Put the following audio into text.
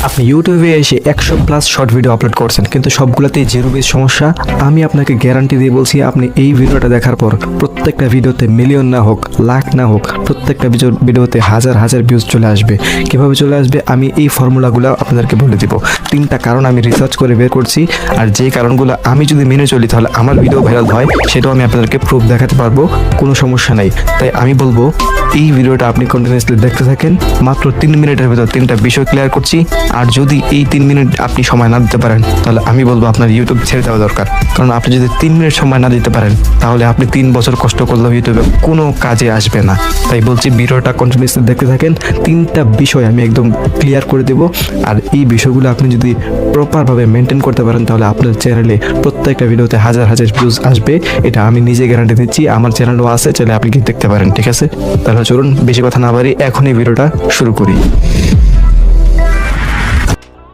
আপনি ইউটিউবে এসে 100+ শর্ট ভিডিও আপলোড করছেন কিন্তু সবগুলোতেই জিরো ভিউজ সমস্যা। আমি আপনাকে গ্যারান্টি দিয়ে বলছি, আপনি এই ভিডিওটা দেখার পর প্রত্যেকটা ভিডিওতে মিলিয়ন না হোক, লাখ না হোক, প্রত্যেকটা ভিডিওতে হাজার হাজার ভিউজ চলে আসবে। কিভাবে চলে আসবে আমি এই ফর্মুলাগুলো আপনাদেরকে বলে দিব। 3টা কারণ আমি রিসার্চ করে বের করছি, আর যে কারণগুলো আমি যদি মেনে চলি তাহলে আমার ভিডিও ভাইরাল হয়, সেটাও আমি আপনাদেরকে প্রুফ দেখাতে পারবো, কোনো সমস্যা নাই। তাই আমি বলবো এই ভিডিওটা আপনি কন্টিনিউয়াসলি দেখতে থাকেন। মাত্র 3 মিনিটের ভিতর 3টা বিষয় ক্লিয়ার করছি। আর যদি এই 3 মিনিট আপনি সময় না দিতে পারেন তাহলে আমি বলবো আপনার ইউটিউব ছেড়ে দেওয়া দরকার। কারণ আপনি যদি 3 মিনিট সময় না দিতে পারেন তাহলে আপনি 3 বছর কষ্ট করলেও ইউটিউবে কোনো কাজে আসবে না। তাই বলছি ভিডিওটা কন্টিনিউয়াসলি দেখতে থাকেন। 3টা বিষয় আমি একদম ক্লিয়ার করে দেব। আর এই বিষয়গুলো আপনি যদি প্রপারভাবে মেনটেন করতে পারেন তাহলে আপনার চ্যানেলে প্রত্যেকটা ভিডিওতে হাজার হাজার ভিউজ আসবে। এটা আমি নিজে গ্যারান্টি দিচ্ছি, আমার চ্যানেলও আছে, চাইলে আপনি কি দেখতে পারেন। ঠিক আছে, তাহলে চলুন বেশি কথা না বাড়ি এখনই ভিডিওটা শুরু করি।